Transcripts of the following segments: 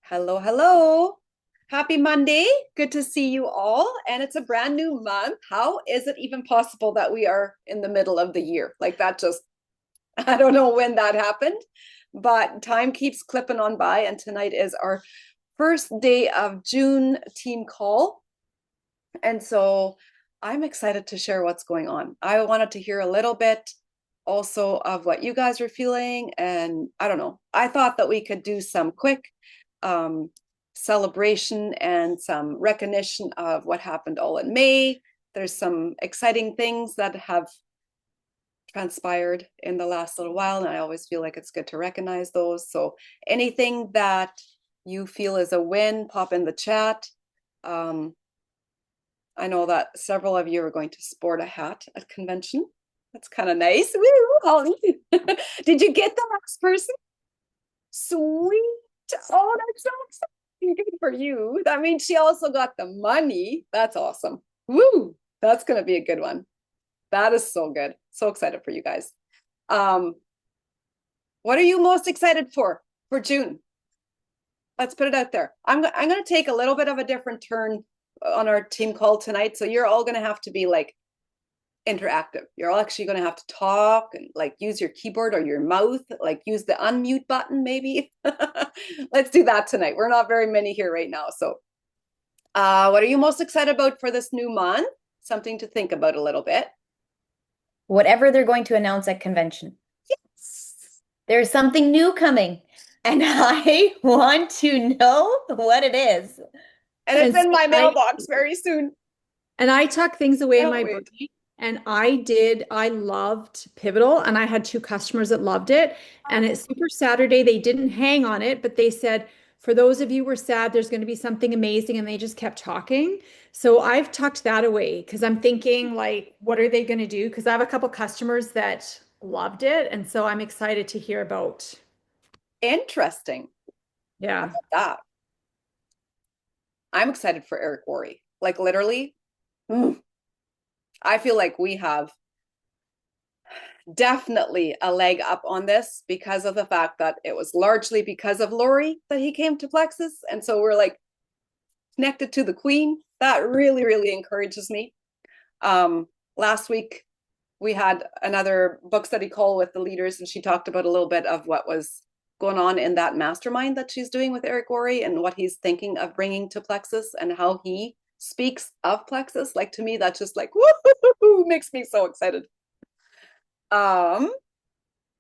Hello, hello. Happy Monday. Good to see you all. And it's a brand new month. How is it even possible that we are in the middle of the year? Like that just, I don't know when that happened, but time keeps clipping on by. And tonight is our first day of June team call. And so I'm excited to share what's going on. I wanted to hear a little bit also of what you guys are feeling. And I don't know, I thought that we could do some quick um, celebration and some recognition of what happened all in May. There's some exciting things that have transpired in the last little while, and I always feel like it's good to recognize those. So anything that you feel is a win, pop in the chat. Um, I know that several of you are going to sport a hat at convention. That's kind of nice. Woo, Holly. Did you get the last person? Sweet. Oh, that's so exciting. Good for you. That means she also got the money. That's awesome. Woo. That's going to be a good one. That is so good. So excited for you guys. Um, what are you most excited for June? Let's put it out there. I'm going to take a little bit of a different turn on our team call tonight. So you're all going to have to be like interactive. You're all actually going to have to talk and like use your keyboard or your mouth, like use the unmute button maybe. Let's do that tonight. We're not very many here right now. So what are you most excited about for this new month? Something to think about a little bit. Whatever they're going to announce at convention. Yes. There's something new coming, and I want to know what it is. And it's And in so my I mailbox very soon. and I tuck things away in Can't my wait. brain. And I loved Pivotal, and I had two customers that loved it. And it's Super Saturday. They didn't hang on it, but they said, for those of you who are sad, there's going to be something amazing. And they just kept talking. So I've tucked that away because I'm thinking, like, what are they going to do? Because I have a couple customers that loved it. And so I'm excited to hear about, Interesting. How yeah. about that? I'm excited for Eric Worre. Like literally, I feel like we have definitely a leg up on this because of the fact that it was largely because of Lori that he came to Plexus. And so we're like connected to the queen. That really, really encourages me. Last week, we had another book study call with the leaders, and she talked about a little bit of what was going on in that mastermind that she's doing with Eric Worre and what he's thinking of bringing to Plexus and how he speaks of Plexus. Like to me, that's just like woo, makes me so excited. Um,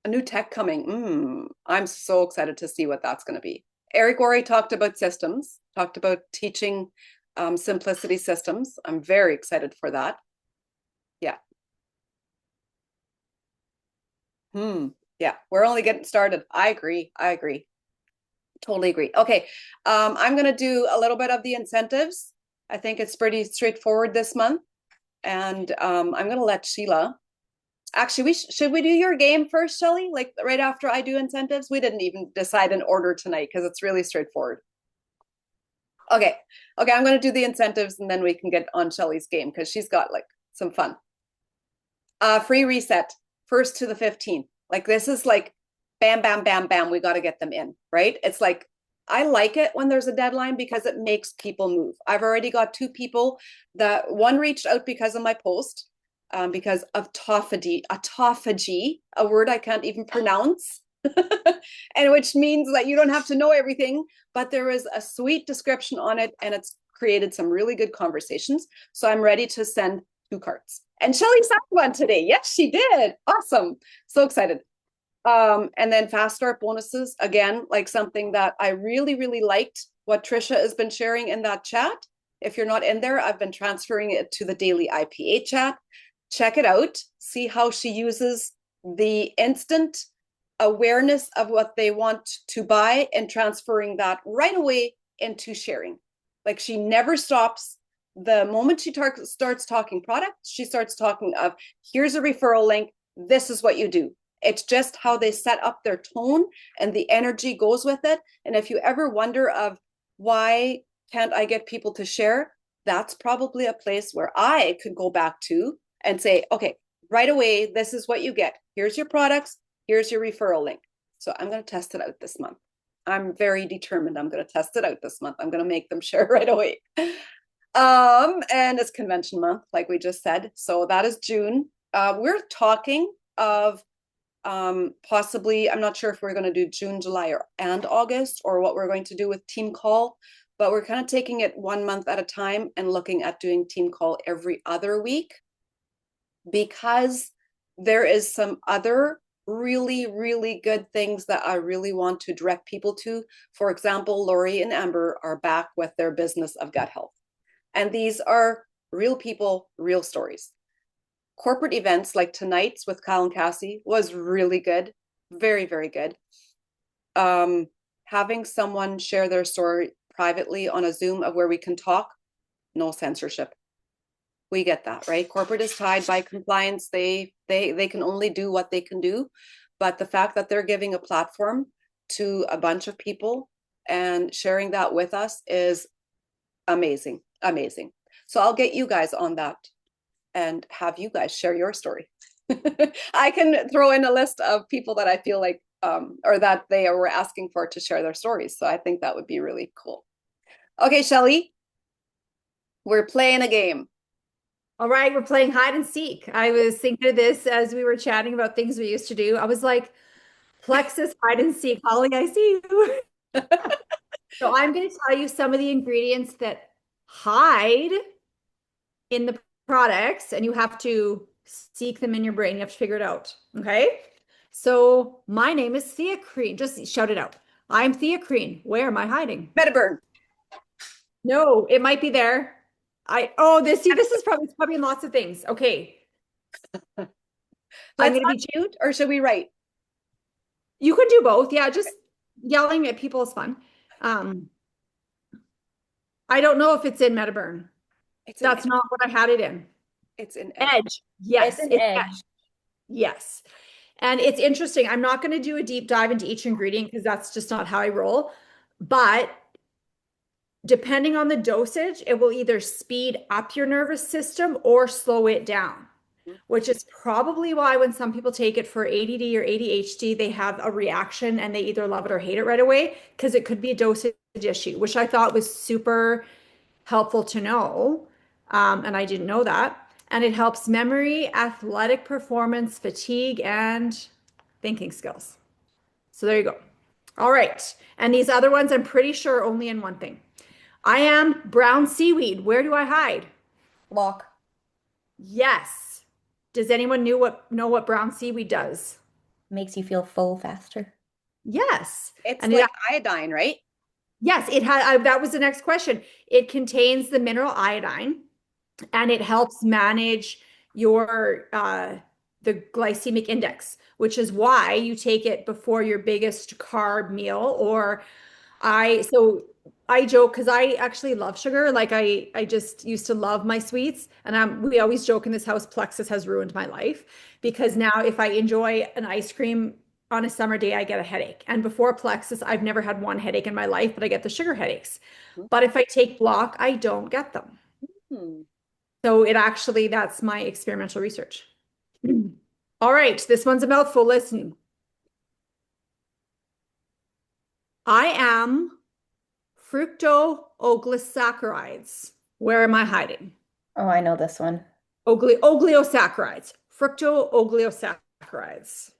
a new tech coming. I'm so excited to see what that's going to be. Eric Worre talked about systems, talked about teaching simplicity systems. I'm very excited for that. Yeah. Yeah, we're only getting started. I agree. I agree. Totally agree. Okay. I'm going to do a little bit of the incentives. I think it's pretty straightforward this month. And I'm going to let Sheila. Actually, should we do your game first, Shelly? Like right after I do incentives? We didn't even decide an order tonight because it's really straightforward. Okay. Okay, I'm going to do the incentives and then we can get on Shelly's game because she's got like some fun. Free reset, 1st to the 15th. Like this is like bam, bam, bam, bam. We got to get them in, right? It's like I like it when there's a deadline because it makes people move. I've already got two people that one reached out because of my post, because of autophagy, a word I can't even pronounce, and which means that you don't have to know everything, but there is a sweet description on it, and it's created some really good conversations. So I'm ready to send 2 cards. And Shelly signed one today. Yes, she did. Awesome. So excited. And then fast start bonuses, again, like something that I really, really liked what Trisha has been sharing in that chat. If you're not in there, I've been transferring it to the daily IPA chat. Check it out. See how she uses the instant awareness of what they want to buy and transferring that right away into sharing. Like she never stops. The moment she starts talking product, she starts talking of here's a referral link. This is what you do. It's just how they set up their tone and the energy goes with it. And if you ever wonder of why can't I get people to share, that's probably a place where I could go back to and say, okay, right away, this is what you get. Here's your products. Here's your referral link. So I'm going to test it out this month. I'm very determined. I'm going to test it out this month. I'm going to make them share right away. And it's convention month, like we just said. So that is June. We're talking of possibly, I'm not sure if we're going to do June, July, and August, or what we're going to do with team call, but we're kind of taking it 1 month at a time and looking at doing team call every other week, because there is some other really, really good things that I really want to direct people to. For example, Lori and Amber are back with their business of gut health. And these are real people, real stories. Corporate events like tonight's with Kyle and Cassie was really good. Very, very good. Having someone share their story privately on a Zoom of where we can talk, no censorship. We get that, right? Corporate is tied by compliance. They can only do what they can do. But the fact that they're giving a platform to a bunch of people and sharing that with us is amazing, amazing. So I'll get you guys on that and have you guys share your story. I can throw in a list of people that I feel like, or that they were asking for to share their stories. So I think that would be really cool. Okay, Shelly, we're playing a game. All right, we're playing hide and seek. I was thinking of this as we were chatting about things we used to do. I was like, Plexus hide and seek. Holly, I see you. So I'm going to tell you some of the ingredients that hide in the products, and you have to seek them in your brain. You have to figure it out. Okay. So my name is Theacrine. Just shout it out. I'm Theacrine. Where am I hiding? Metaburn. No, it might be there. This is probably in lots of things. Okay. I'm Let's gonna not shoot, or should we write? You could do both. Yeah, just yelling at people is fun. I don't know if it's in Metaburn. That's not what I had it in. It's an Edge. Yes, It's an edge. Yes. And it's interesting. I'm not going to do a deep dive into each ingredient because that's just not how I roll. But depending on the dosage, it will either speed up your nervous system or slow it down, which is probably why when some people take it for ADD or ADHD, they have a reaction and they either love it or hate it right away, because it could be a dosage issue, which I thought was super helpful to know. And I didn't know that. And it helps memory, athletic performance, fatigue, and thinking skills. So there you go. All right. And these other ones, I'm pretty sure only in one thing. I am brown seaweed. Where do I hide? Block. Yes. Does anyone know what brown seaweed does? Makes you feel full faster. Yes. It's And like iodine, right? yes, it had. That was the next question. It contains the mineral iodine, and it helps manage your the glycemic index, which is why you take it before your biggest carb meal. Or I joke because I actually love sugar. Like I just used to love my sweets, and we always joke in this house, Plexus has ruined my life, because now if I enjoy an ice cream on a summer day, I get a headache. And before Plexus, I've never had one headache in my life, but I get the sugar headaches. But if I take Block, I don't get them. So that's my experimental research. All right, this one's a mouthful. Listen. I am fructooligosaccharides. Where am I hiding? Oh, I know this one. Oligosaccharides. Fructooligosaccharides.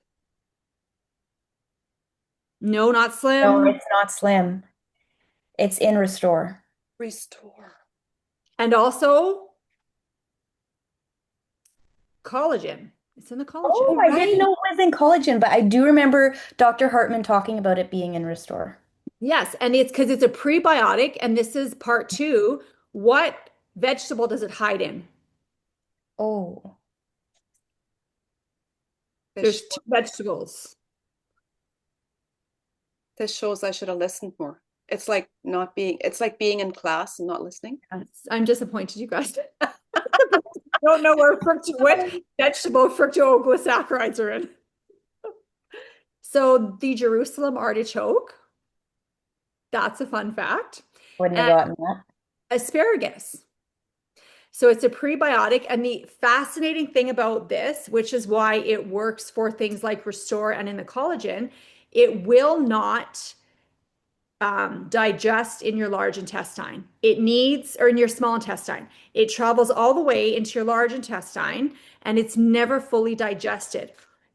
No, not slim. No, it's not slim. It's in Restore. Restore. And also collagen. It's in the collagen. Oh, I didn't know it was in collagen, but I do remember Dr. Hartman talking about it being in Restore. Yes, and it's because it's a prebiotic, and this is part 2. What vegetable does it hide in? Oh. There's 2 vegetables. This shows I should have listened more. It's like being in class and not listening. I'm disappointed, you guys. Don't know what vegetable fructooligosaccharides are in. So the Jerusalem artichoke, that's a fun fact. Wouldn't have gotten that. Asparagus. So it's a prebiotic. And the fascinating thing about this, which is why it works for things like Restore and in the collagen, it will not digest in your large intestine. It needs, or in your small intestine. It travels all the way into your large intestine and it's never fully digested.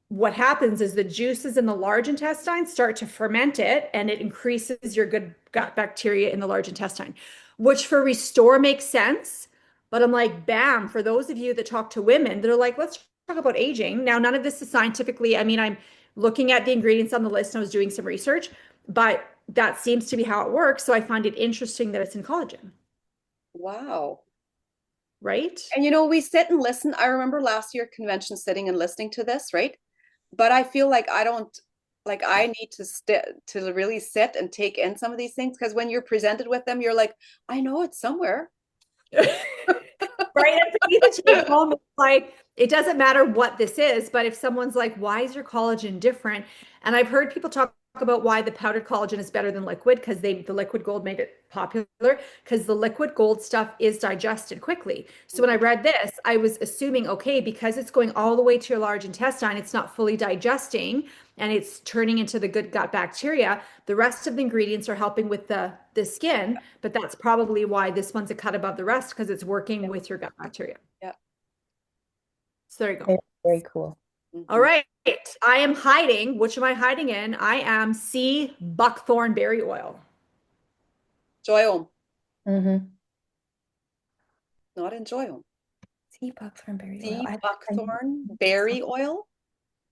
What happens is the juices in the large intestine start to ferment it and it increases your good gut bacteria in the large intestine, which for Restore makes sense. But I'm like, bam, for those of you that talk to women, they're like, let's talk about aging. Now, none of this is scientifically, I mean, I'm looking at the ingredients on the list and I was doing some research, but that seems to be how it works. So I find it interesting that it's in collagen, Wow. right? And we sit and listen. I remember last year convention sitting and listening to this, right? But I feel like I don't like I need to really sit and take in some of these things because when you're presented with them, you're like, I know it's somewhere. Right. And for me to take home, it's like, it doesn't matter what this is, but if someone's like, why is your collagen different? And I've heard people talk about why the powdered collagen is better than liquid because the liquid gold made it popular because the liquid gold stuff is digested quickly. So when I read this, I was assuming, okay, because it's going all the way to your large intestine, it's not fully digesting and it's turning into the good gut bacteria. The rest of the ingredients are helping with the skin, but that's probably why this one's a cut above the rest because it's working with your gut bacteria. Yeah. So there you go. Very, very cool. All right. I am hiding. Which am I hiding in? I am sea buckthorn berry oil. Joyome, Mm-hmm. not in Joyome. Sea buckthorn berry Sea oil. buckthorn berry oil.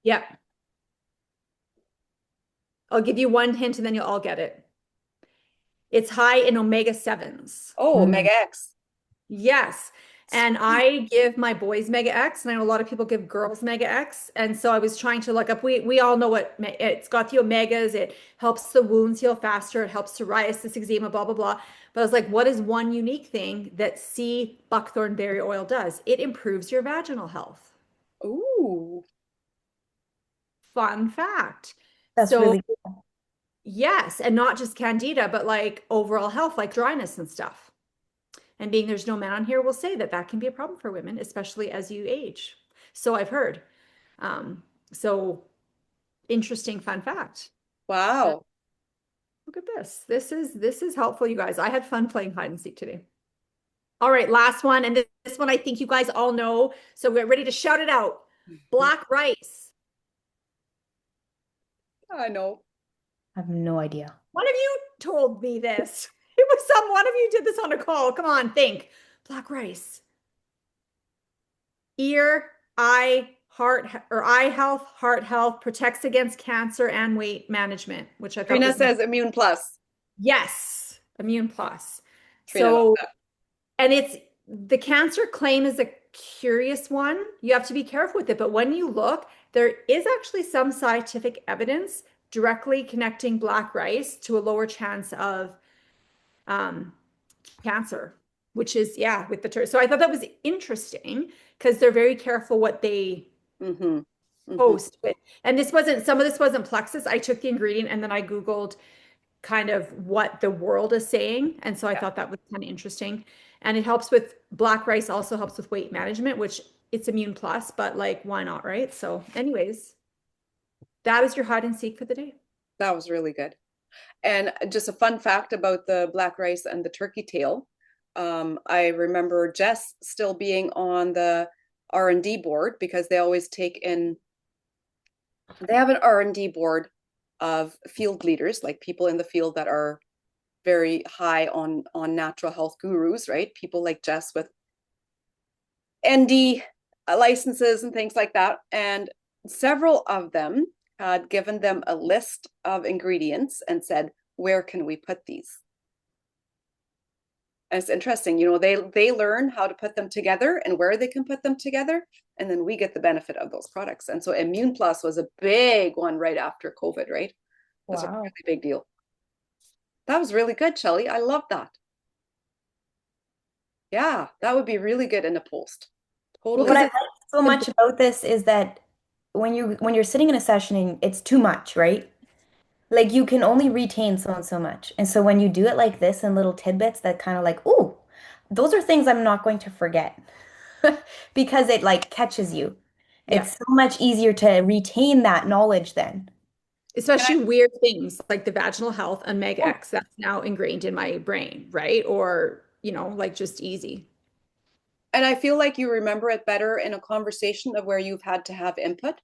Yeah. I'll give you one hint and then you'll all get it. It's high in omega-7s. Oh, Omega X. Yes. And I give my boys Mega X, and I know a lot of people give girls Mega X. And so I was trying to look up, we all know what it's got, the omegas, it helps the wounds heal faster, it helps psoriasis, eczema, blah, blah, blah. But I was like, what is one unique thing that sea buckthorn berry oil does? It improves your vaginal health. Ooh. Fun fact. That's So really cool. yes, and not just candida, but like overall health, like dryness and stuff. And being there's no man on here will say that that can be a problem for women, especially as you age. So I've heard. So interesting fun fact. Wow. Look at this. This is helpful, you guys. I had fun playing hide and seek today. All right, last one. And this one I think you guys all know. So we're ready to shout it out. Black rice. I know. I have no idea. One of you told me this. It was one of you did this on a call. Come on, think. Black rice. Ear, eye, heart, or eye health, heart health, protects against cancer and weight management, which I thought Trina was says Immune Plus. yes, Immune Plus. Trina So, knows that. and it's the cancer claim is a curious one. You have to be careful with it. But when you look, there is actually some scientific evidence directly connecting black rice to a lower chance of cancer, which is, yeah, with the so I thought that was interesting because they're very careful what they post with. And this wasn't, some of this wasn't Plexus. I took the ingredient and then I Googled kind of what the world is saying. And so I thought that was kind of interesting. And it helps with black rice, also helps with weight management, which it's Immune Plus, but like, why not, right? So anyways, that is your hide and seek for the day. That was really good. And just a fun fact about the black rice and the turkey tail. I remember Jess still being on the R&D board because they always take in, they have an R&D board of field leaders, like people in the field that are very high on natural health gurus, right? People like Jess with ND licenses and things like that. And several of them had given them a list of ingredients and said, where can we put these? And it's interesting, they learn how to put them together and where they can put them together, and then we get the benefit of those products. And so Immune Plus was a big one right after COVID, right? That's a really big deal. That was really good, Shelly. I love that. Yeah, that would be really good in a post. Totally. What I like so much about this is that when you're sitting in a session and it's too much, right? Like you can only retain so and so much. And so when you do it like this in little tidbits that kind of like, ooh, those are things I'm not going to forget because it like catches you. Yeah. It's so much easier to retain that knowledge then. Especially weird things like the vaginal health and Meg X, that's now ingrained in my brain, right? Or, like just easy. And I feel like you remember it better in a conversation of where you've had to have input.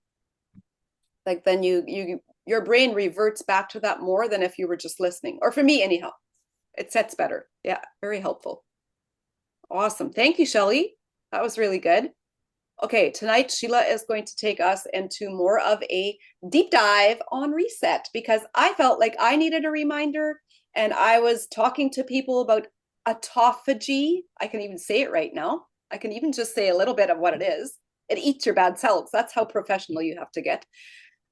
Like then your brain reverts back to that more than if you were just listening. Or for me, anyhow, it sets better. Yeah, very helpful. Awesome. Thank you, Shelley. That was really good. Okay, tonight Sheila is going to take us into more of a deep dive on reset because I felt like I needed a reminder and I was talking to people about autophagy. I can even say it right now. I can even just say a little bit of what it is. It eats your bad cells. That's how professional you have to get.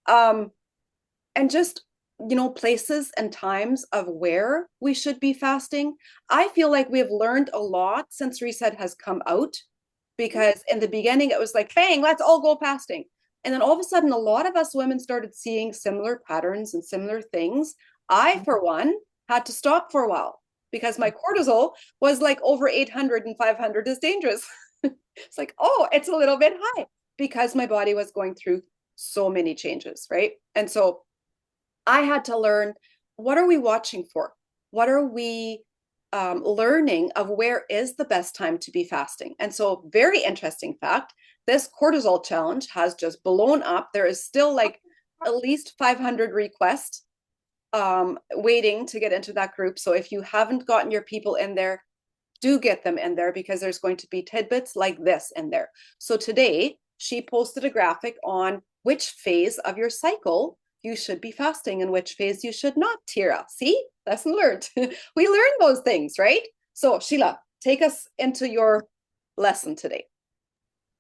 And just, places and times of where we should be fasting. I feel like we have learned a lot since reset has come out because in the beginning it was like, bang, let's all go fasting. And then all of a sudden, a lot of us women started seeing similar patterns and similar things. I, for one, had to stop for a while because my cortisol was like over 800 and 500 is dangerous. It's like, oh, it's a little bit high because my body was going through so many changes, right? And so I had to learn, what are we watching for? What are we learning of where is the best time to be fasting? And so, very interesting fact, this cortisol challenge has just blown up. There is still like at least 500 requests waiting to get into that group. So if you haven't gotten your people in there, do get them in there because there's going to be tidbits like this in there. So today she posted a graphic on which phase of your cycle you should be fasting and which phase you should not, Tira. See, lesson learned. We learn those things, right? So Sheila, take us into your lesson today.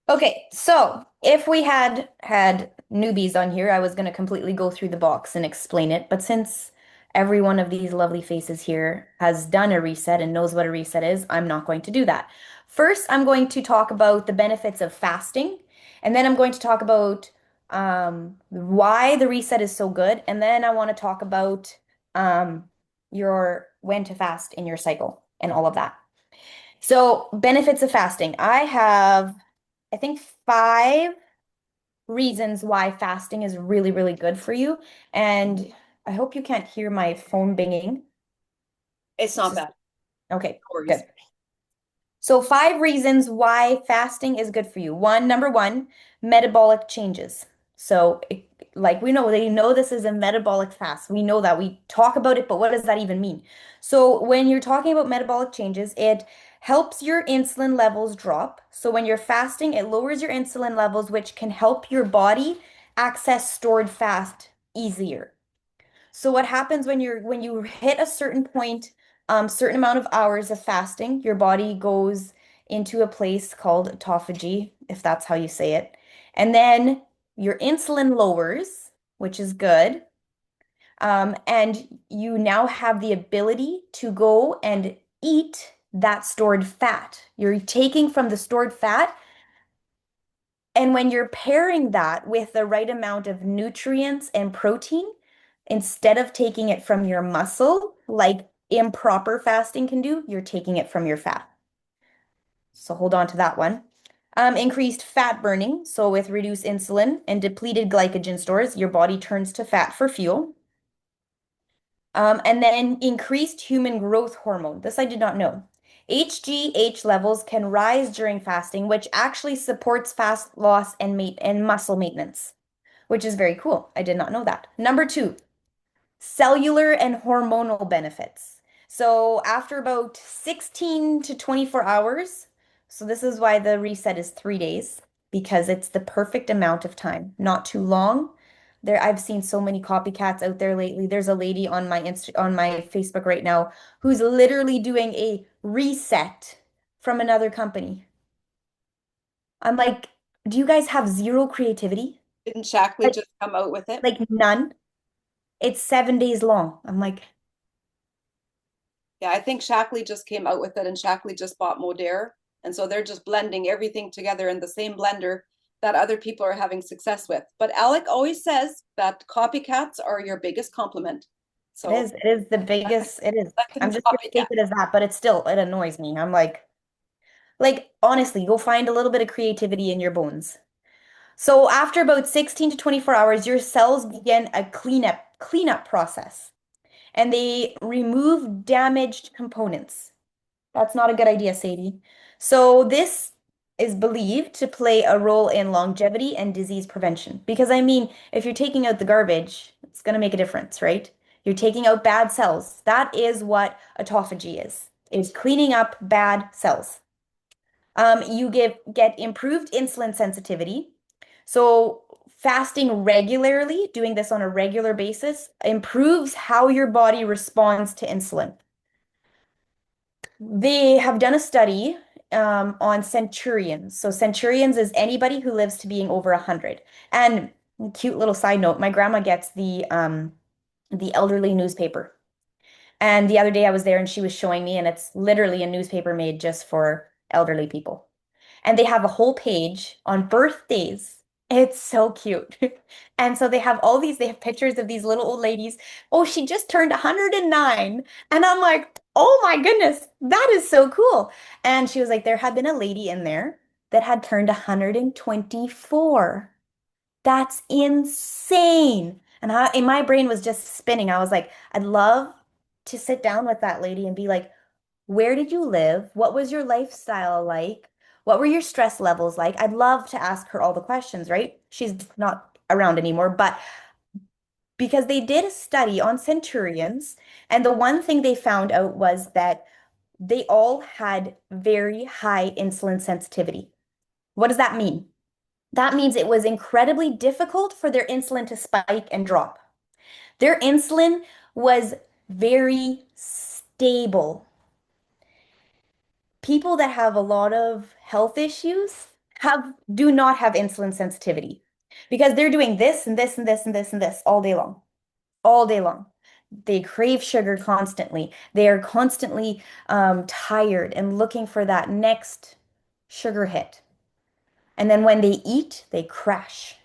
Okay, so if we had newbies on here, I was going to completely go through the box and explain it. But since every one of these lovely faces here has done a reset and knows what a reset is, I'm not going to do that. First, I'm going to talk about the benefits of fasting, and then I'm going to talk about why the reset is so good, and then I want to talk about your when to fast in your cycle and all of that. So, benefits of fasting. I think 5 reasons why fasting is really, really good for you. And I hope you can't hear my phone binging. It's not bad. Okay, No worries. good. So 5 reasons why fasting is good for you. Number one, metabolic changes. So like we know, they know this is a metabolic fast. We know that. We talk about it, but what does that even mean? So when you're talking about metabolic changes, it helps your insulin levels drop. So when you're fasting, it lowers your insulin levels, which can help your body access stored fat easier. So what happens when you hit a certain point, certain amount of hours of fasting, your body goes into a place called autophagy, if that's how you say it. And then your insulin lowers, which is good. And you now have the ability to go and eat that stored fat. You're taking from the stored fat. And when you're pairing that with the right amount of nutrients and protein, instead of taking it from your muscle, like improper fasting can do, you're taking it from your fat. So hold on to that one. Increased fat burning. So with reduced insulin and depleted glycogen stores, your body turns to fat for fuel. And then increased human growth hormone. This I did not know. HGH levels can rise during fasting, which actually supports fat loss and muscle maintenance, which is very cool. I did not know that. Number 2, cellular and hormonal benefits. So after about 16 to 24 hours, so this is why the reset is 3 days, because it's the perfect amount of time, not too long. I've seen so many copycats out there lately. There's a lady on my Facebook right now who's literally doing a reset from another company. I'm like, do you guys have zero creativity? Didn't Shackley just come out with it? Like none. It's 7 days long. I'm like, Yeah, I think Shackley just came out with it and Shackley just bought Modere. And so they're just blending everything together in the same blender that other people are having success with. But Alec always says that copycats are your biggest compliment. So it is the biggest, it is. I'm just gonna copycat. take it as that, but it annoys me. I'm like honestly, go find a little bit of creativity in your bones. So after about 16 to 24 hours, your cells begin a cleanup process and they remove damaged components. That's not a good idea, Sadie. So this is believed to play a role in longevity and disease prevention. Because I mean, if you're taking out the garbage, it's going to make a difference, right? You're taking out bad cells. That is what autophagy is cleaning up bad cells. You get improved insulin sensitivity. So fasting regularly, doing this on a regular basis, improves how your body responds to insulin. They have done a study on centurions. So centurions is anybody who lives to being over 100. And cute little side note, my grandma gets the elderly newspaper. And the other day I was there and she was showing me, and it's literally a newspaper made just for elderly people. And they have a whole page on birthdays. It's so cute. And so they have pictures of these little old ladies. Oh, she just turned 109. And I'm like, oh my goodness, that is so cool. And she was like, there had been a lady in there that had turned 124. That's insane. And my brain was just spinning. I was like, I'd love to sit down with that lady and be like, where did you live? What was your lifestyle like? What were your stress levels like? I'd love to ask her all the questions, right? She's not around anymore, but because they did a study on centurions, and the one thing they found out was that they all had very high insulin sensitivity. What does that mean? That means it was incredibly difficult for their insulin to spike and drop. Their insulin was very stable. People that have a lot of health issues do not have insulin sensitivity because they're doing this and this and this and this and this all day long. All day long. They crave sugar constantly. They are constantly tired and looking for that next sugar hit. And then when they eat, they crash.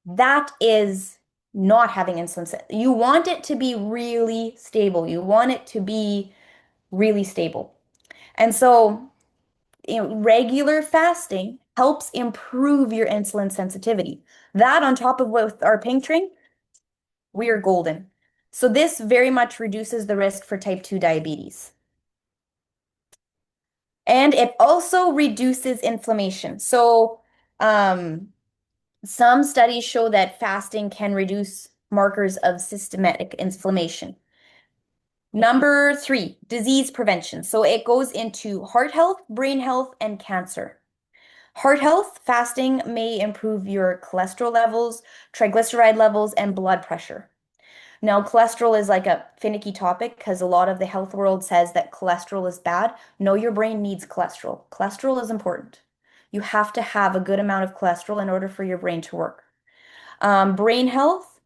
That is not having insulin. You want it to be really stable. You want it to be really stable. And so, regular fasting helps improve your insulin sensitivity. That on top of with our pink drink, we are golden. So this very much reduces the risk for type 2 diabetes. And it also reduces inflammation. So some studies show that fasting can reduce markers of systemic inflammation. Number 3, disease prevention. So it goes into heart health, brain health, and cancer. Heart health, fasting may improve your cholesterol levels, triglyceride levels, and blood pressure. Now, cholesterol is like a finicky topic because a lot of the health world says that cholesterol is bad. No, your brain needs cholesterol. Cholesterol is important. You have to have a good amount of cholesterol in order for your brain to work. Brain health,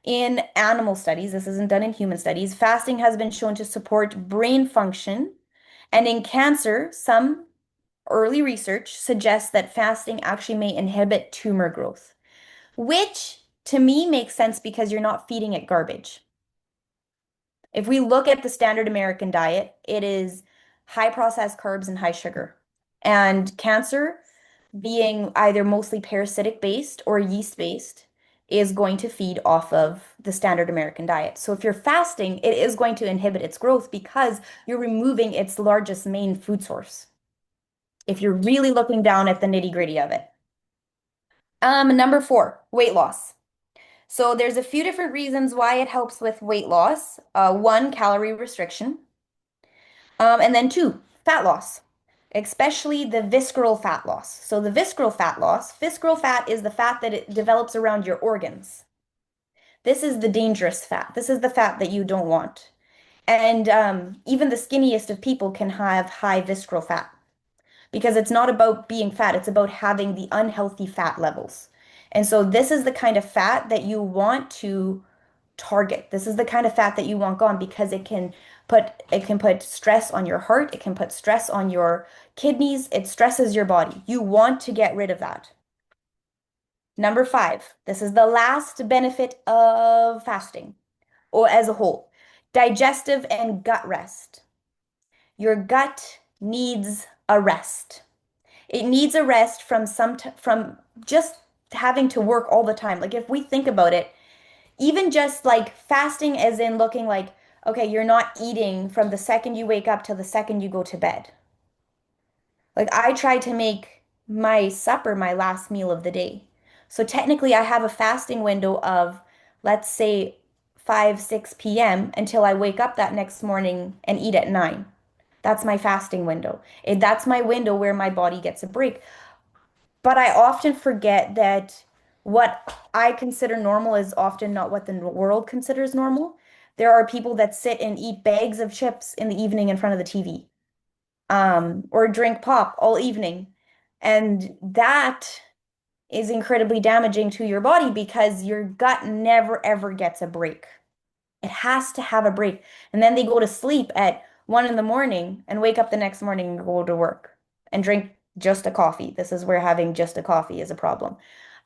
in animal studies, this isn't done in human studies, fasting has been shown to support brain function. And in cancer, some early research suggests that fasting actually may inhibit tumor growth, which to me makes sense because you're not feeding it garbage. If we look at the standard American diet, it is high processed carbs and high sugar. And cancer, being either mostly parasitic based or yeast based, is going to feed off of the standard American diet. So if you're fasting, it is going to inhibit its growth because you're removing its largest main food source. If you're really looking down at the nitty-gritty of it. Number 4, weight loss. So there's a few different reasons why it helps with weight loss. 1, calorie restriction. And then 2, fat loss, especially the visceral fat loss. So the visceral fat is the fat that it develops around your organs. This is the dangerous fat. This is the fat that you don't want. And even the skinniest of people can have high visceral fat because it's not about being fat, it's about having the unhealthy fat levels. And so this is the kind of fat that you want to target. This is the kind of fat that you want gone because it can put stress on your heart, it can put stress on your kidneys, it stresses your body. You want to get rid of that. Number 5, this is the last benefit of fasting, or as a whole, digestive and gut rest. Your gut needs a rest. It needs a rest from just having to work all the time. Like if we think about it, even just like fasting as in looking like, okay, you're not eating from the second you wake up till the second you go to bed. Like I try to make my supper my last meal of the day. So technically I have a fasting window of, let's say 5, 6 p.m. until I wake up that next morning and eat at 9. That's my fasting window. That's my window where my body gets a break. But I often forget that what I consider normal is often not what the world considers normal. There are people that sit and eat bags of chips in the evening in front of the TV, or drink pop all evening. And that is incredibly damaging to your body because your gut never ever gets a break. It has to have a break. And then they go to sleep at 1 in the morning and wake up the next morning and go to work and drink just a coffee. This is where having just a coffee is a problem.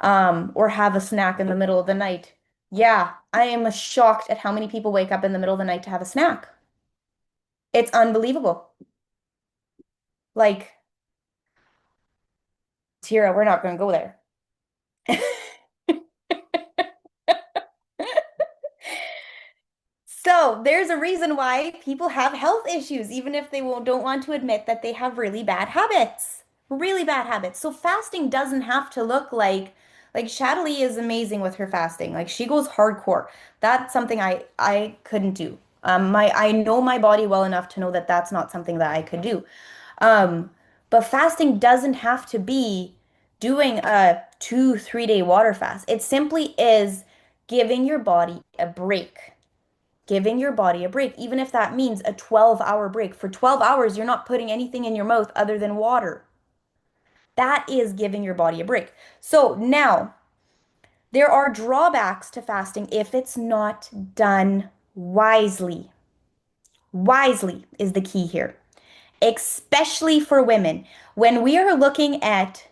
Or have a snack in the middle of the night. Yeah, I am shocked at how many people wake up in the middle of the night to have a snack. It's unbelievable. Like, Tira, we're not going to go there. So there's a reason why people have health issues, even if they don't want to admit that they have really bad habits. Really bad habits. So fasting doesn't have to look like Shadley is amazing with her fasting. Like she goes hardcore. That's something I couldn't do. I know my body well enough to know that that's not something that I could do. Um, but fasting doesn't have to be doing a 2, 3 day water fast. It simply is giving your body a break. Giving your body a break, even if that means a 12-hour break. For 12 hours, you're not putting anything in your mouth other than water. That is giving your body a break. So now, there are drawbacks to fasting if it's not done wisely. Wisely is the key here, especially for women. When we are looking at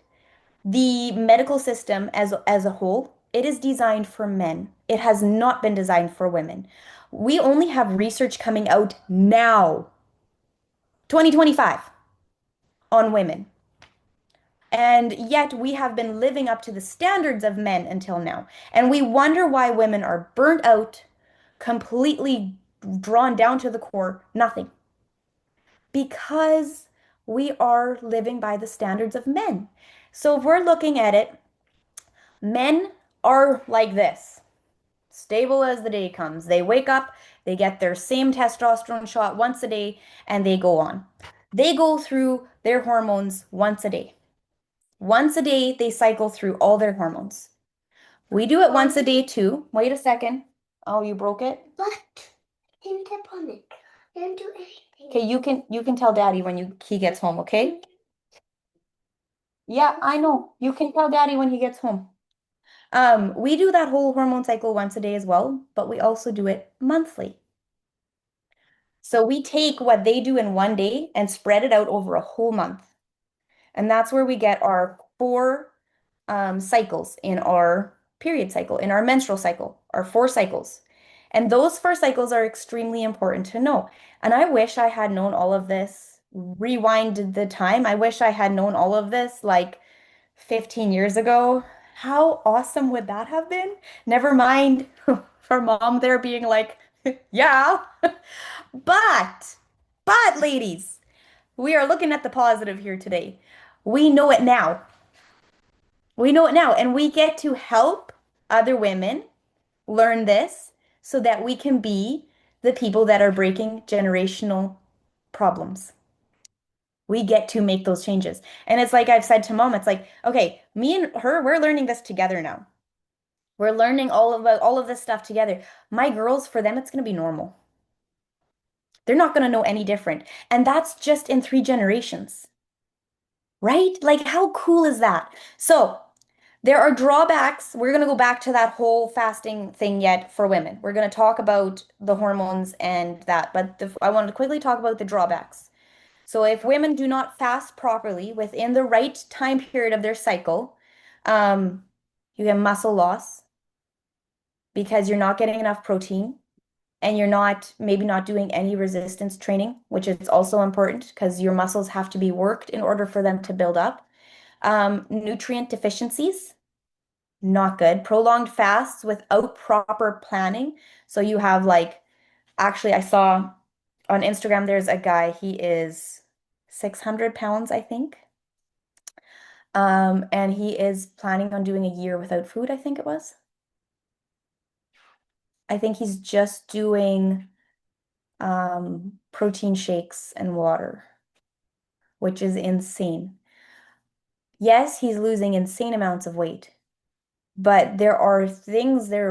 the medical system as a whole, it is designed for men. It has not been designed for women. We only have research coming out now, 2025, on women. And yet we have been living up to the standards of men until now. And we wonder why women are burnt out, completely drawn down to the core, nothing. Because we are living by the standards of men. So if we're looking at it, men are like this, stable as the day comes. They wake up, they get their same testosterone shot once a day, and they go on. They go through their hormones once a day. Once a day, they cycle through all their hormones. We do it once a day too. Wait a second. Oh, you broke it? What? Didn't tap on it. Didn't do anything. Okay, you can tell Daddy when he gets home, okay? Yeah, I know. You can tell Daddy when he gets home. We do that whole hormone cycle once a day as well, but we also do it monthly. So we take what they do in one day and spread it out over a whole month. And that's where we get our 4 cycles in our period cycle, in our menstrual cycle, our 4 cycles. And those 4 cycles are extremely important to know. And I wish I had known all of this, rewind the time. I wish I had known all of this like 15 years ago. How awesome would that have been? Never mind for mom there being like, yeah. But ladies, we are looking at the positive here today. We know it now. We know it now, and we get to help other women learn this so that we can be the people that are breaking generational problems. We get to make those changes. And it's like I've said to mom, it's like, okay, me and her, we're learning this together now. We're learning all of this stuff together. My girls, for them, it's going to be normal. They're not going to know any different. And that's just in 3 generations, right? Like, how cool is that? So there are drawbacks. We're going to go back to that whole fasting thing yet for women. We're going to talk about the hormones and that, but I want to quickly talk about the drawbacks. So if women do not fast properly within the right time period of their cycle, you get muscle loss because you're not getting enough protein and you're maybe not doing any resistance training, which is also important because your muscles have to be worked in order for them to build up. Nutrient deficiencies. not good. Prolonged fasts without proper planning. So you have like, actually, I saw on Instagram, there's a guy, he is 600 pounds, I think. And he is planning on doing a year without food, I think it was. I think he's just doing protein shakes and water, which is insane. Yes, he's losing insane amounts of weight, but there are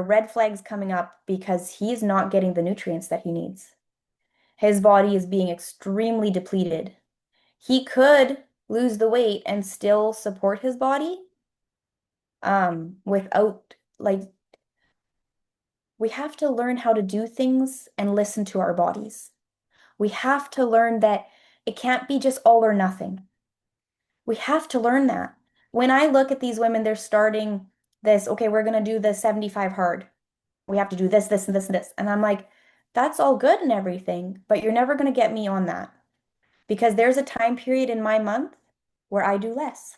red flags coming up because he's not getting the nutrients that he needs. His body is being extremely depleted. He could lose the weight and still support his body, without like we have to learn how to do things and listen to our bodies. We have to learn that it can't be just all or nothing. We have to learn that. When I look at these women, they're starting this, okay, we're going to do the 75 hard. We have to do this, this, and this, and this. And I'm like, that's all good and everything, but you're never going to get me on that because there's a time period in my month where I do less,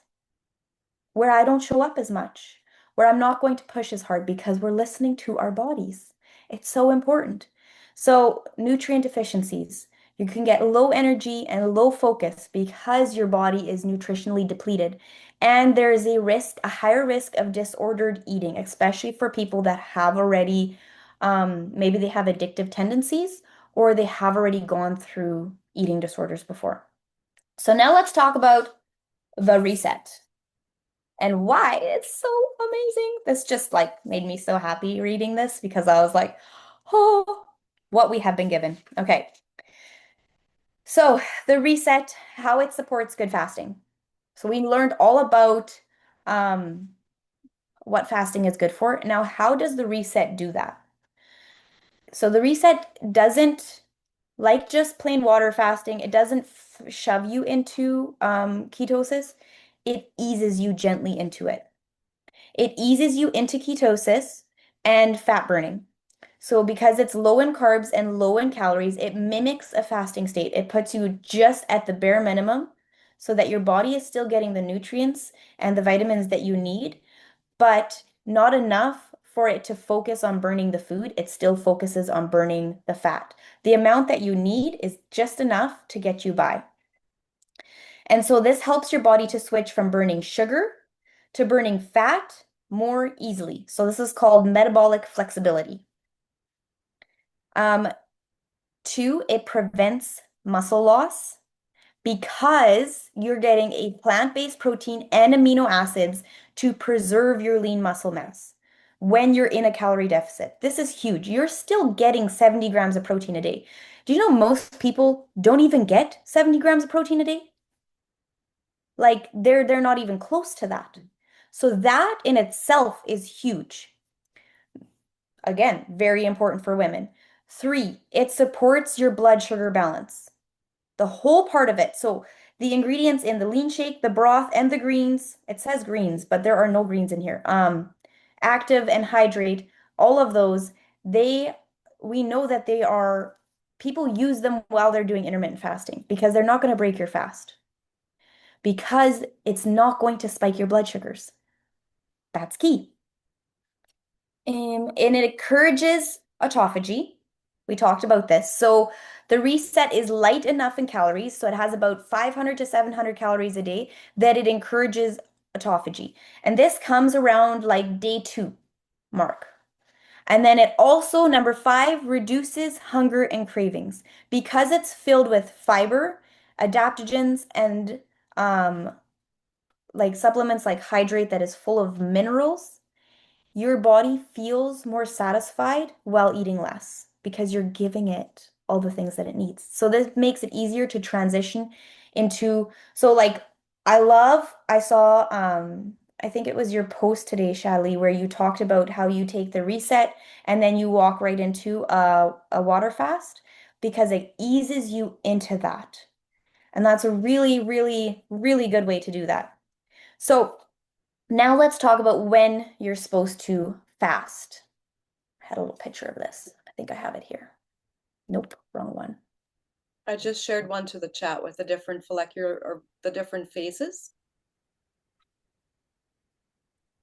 where I don't show up as much, where I'm not going to push as hard because we're listening to our bodies. It's so important. So, nutrient deficiencies, you can get low energy and low focus because your body is nutritionally depleted. And there is a higher risk of disordered eating, especially for people that have already, maybe they have addictive tendencies or they have already gone through eating disorders before. So now let's talk about the reset and why it's so amazing. This just like made me so happy reading this because I was like, oh, what we have been given. Okay. So the reset, how it supports good fasting. So we learned all about what fasting is good for. Now, how does the reset do that? So the reset doesn't, like just plain water fasting, it doesn't shove you into ketosis. It eases you gently into it. It eases you into ketosis and fat burning. So because it's low in carbs and low in calories, it mimics a fasting state. It puts you just at the bare minimum so that your body is still getting the nutrients and the vitamins that you need, but not enough for it to focus on burning the food. It still focuses on burning the fat. The amount that you need is just enough to get you by. And so this helps your body to switch from burning sugar to burning fat more easily. So this is called metabolic flexibility. 2, it prevents muscle loss because you're getting a plant-based protein and amino acids to preserve your lean muscle mass when you're in a calorie deficit. This is huge. You're still getting 70 grams of protein a day. Do you know most people don't even get 70 grams of protein a day? Like they're not even close to that. So that in itself is huge. Again, very important for women. 3, it supports your blood sugar balance. The whole part of it. So the ingredients in the lean shake, the broth, and the greens, it says greens, but there are no greens in here. Active and hydrate, all of those, we know that people use them while they're doing intermittent fasting because they're not going to break your fast because it's not going to spike your blood sugars. That's key. And it encourages autophagy. We talked about this. So the reset is light enough in calories, so it has about 500 to 700 calories a day that it encourages autophagy. And this comes around like day 2 mark. And then it also, number 5, reduces hunger and cravings because it's filled with fiber, adaptogens, and like supplements like hydrate that is full of minerals. Your body feels more satisfied while eating less because you're giving it all the things that it needs. So this makes it easier to transition into, so like I saw I think it was your post today, Shali, where you talked about how you take the reset and then you walk right into a water fast because it eases you into that. And that's a really, really, really good way to do that. So now let's talk about when you're supposed to fast. I had a little picture of this. I think I have it here. Nope, wrong one. I just shared one to the chat with the different follicular or the different phases.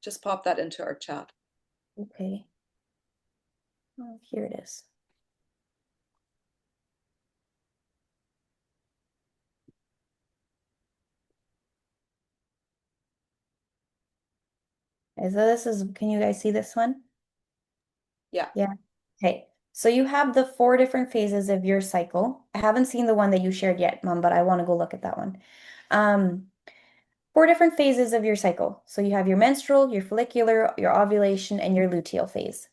Just pop that into our chat. Okay. Oh, here it is. Okay, so this is, can you guys see this one? Yeah. Yeah. Okay. So you have the 4 different phases of your cycle. I haven't seen the one that you shared yet, Mom, but I want to go look at that one. 4 different phases of your cycle. So you have your menstrual, your follicular, your ovulation, and your luteal phase.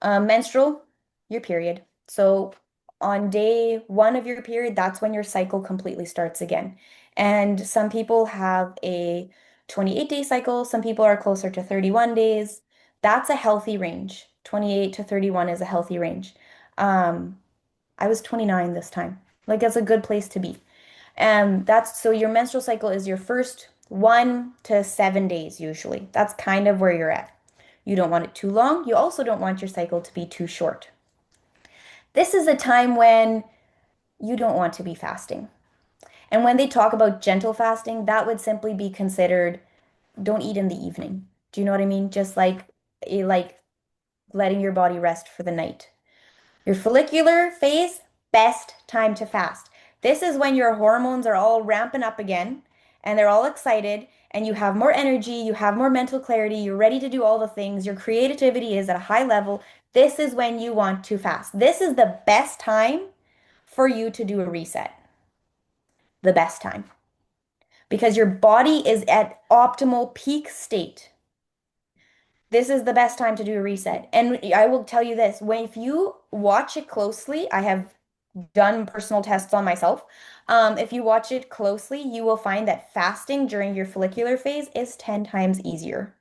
Menstrual, your period. So on day 1 of your period, that's when your cycle completely starts again. And some people have a 28-day cycle. Some people are closer to 31 days. That's a healthy range. 28 to 31 is a healthy range. I was 29 this time. Like that's a good place to be. And that's so your menstrual cycle is your first 1 to 7 days usually. That's kind of where you're at. You don't want it too long. You also don't want your cycle to be too short. This is a time when you don't want to be fasting. And when they talk about gentle fasting, that would simply be considered don't eat in the evening. Do you know what I mean? Just like letting your body rest for the night. Your follicular phase, best time to fast. This is when your hormones are all ramping up again and they're all excited and you have more energy, you have more mental clarity, you're ready to do all the things, your creativity is at a high level. This is when you want to fast. This is the best time for you to do a reset. The best time. Because your body is at optimal peak state. This is the best time to do a reset. And I will tell you this, when if you watch it closely, I have done personal tests on myself. If you watch it closely, you will find that fasting during your follicular phase is 10 times easier.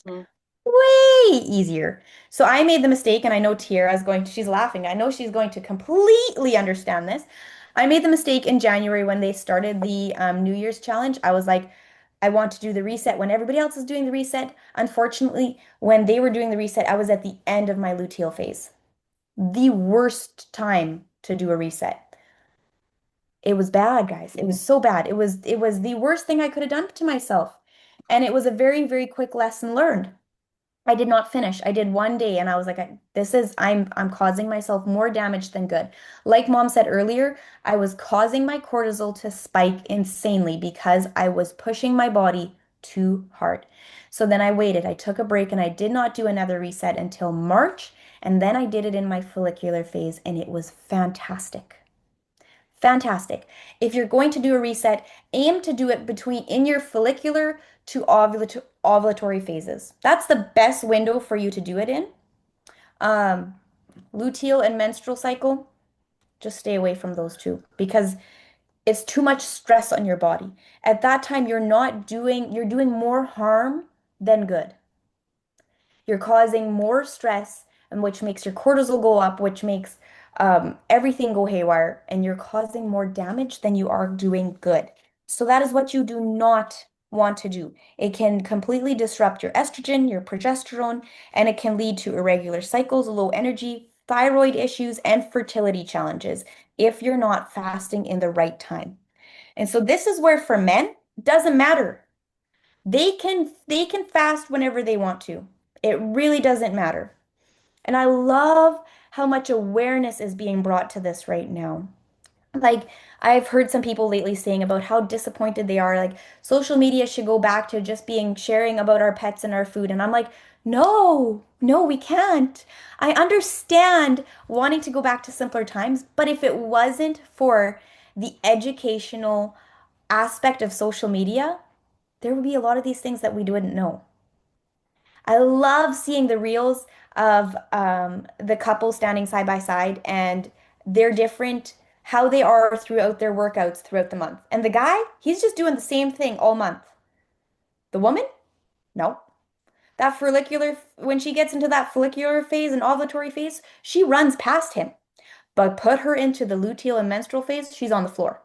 Mm. Way easier. So I made the mistake, and I know Tiara is going to, she's laughing. I know she's going to completely understand this. I made the mistake in January when they started the New Year's challenge. I was like, I want to do the reset when everybody else is doing the reset. Unfortunately, when they were doing the reset, I was at the end of my luteal phase. The worst time to do a reset. It was bad, guys. It was so bad. It was the worst thing I could have done to myself. And it was a very, very quick lesson learned. I did not finish. I did 1 day and I was like, I'm causing myself more damage than good. Like Mom said earlier, I was causing my cortisol to spike insanely because I was pushing my body too hard. So then I waited. I took a break and I did not do another reset until March. And then I did it in my follicular phase and it was fantastic. Fantastic. If you're going to do a reset, aim to do it between in your follicular to ovulatory phases. That's the best window for you to do it in. Um, Luteal and menstrual cycle, just stay away from those two because it's too much stress on your body. At that time, you're doing more harm than good. You're causing more stress, and which makes your cortisol go up, which makes everything go haywire, and you're causing more damage than you are doing good. So that is what you do not want to do. It can completely disrupt your estrogen, your progesterone, and it can lead to irregular cycles, low energy, thyroid issues, and fertility challenges if you're not fasting in the right time. And so this is where for men, doesn't matter. They can fast whenever they want to. It really doesn't matter. And I love how much awareness is being brought to this right now. Like, I've heard some people lately saying about how disappointed they are. Like, social media should go back to just being sharing about our pets and our food. And I'm like, no, no, we can't. I understand wanting to go back to simpler times, but if it wasn't for the educational aspect of social media, there would be a lot of these things that we wouldn't know. I love seeing the reels of the couple standing side by side and they're different, how they are throughout their workouts throughout the month. And the guy, he's just doing the same thing all month. The woman, no. That follicular, when she gets into that follicular phase and ovulatory phase, she runs past him. But put her into the luteal and menstrual phase, she's on the floor.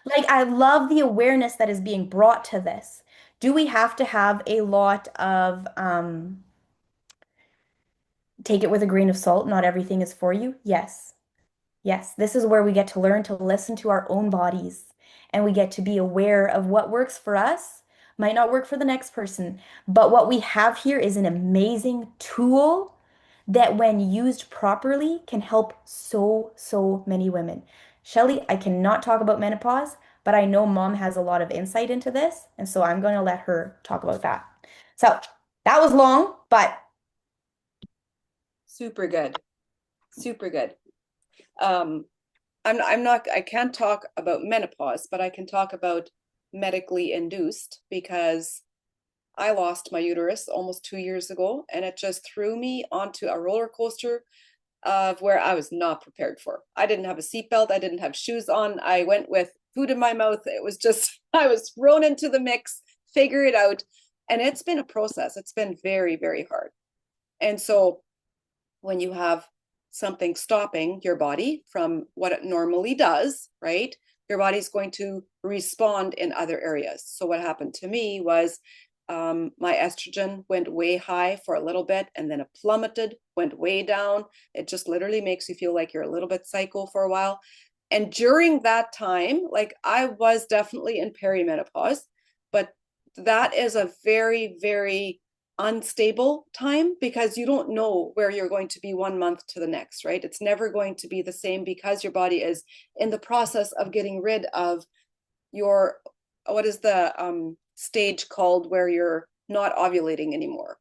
Like, I love the awareness that is being brought to this. Do we have to have a lot of take it with a grain of salt? Not everything is for you. Yes. Yes. This is where we get to learn to listen to our own bodies and we get to be aware of what works for us, might not work for the next person. But what we have here is an amazing tool that, when used properly, can help so many women. Shelly, I cannot talk about menopause, but I know mom has a lot of insight into this, and so I'm going to let her talk about that. So that was long, but Super good. Super good. I can't talk about menopause, but I can talk about medically induced, because I lost my uterus almost 2 years ago, and it just threw me onto a roller coaster of where I was not prepared for. I didn't have a seatbelt. I didn't have shoes on. I went with food in my mouth. It was just, I was thrown into the mix, figure it out. And it's been a process. It's been very hard. And so when you have something stopping your body from what it normally does, right? Your body's going to respond in other areas. So what happened to me was my estrogen went way high for a little bit, and then it plummeted, went way down. It just literally makes you feel like you're a little bit psycho for a while. And during that time, like, I was definitely in perimenopause, but that is a very unstable time, because you don't know where you're going to be 1 month to the next, right? It's never going to be the same, because your body is in the process of getting rid of your, what is the stage called where you're not ovulating anymore.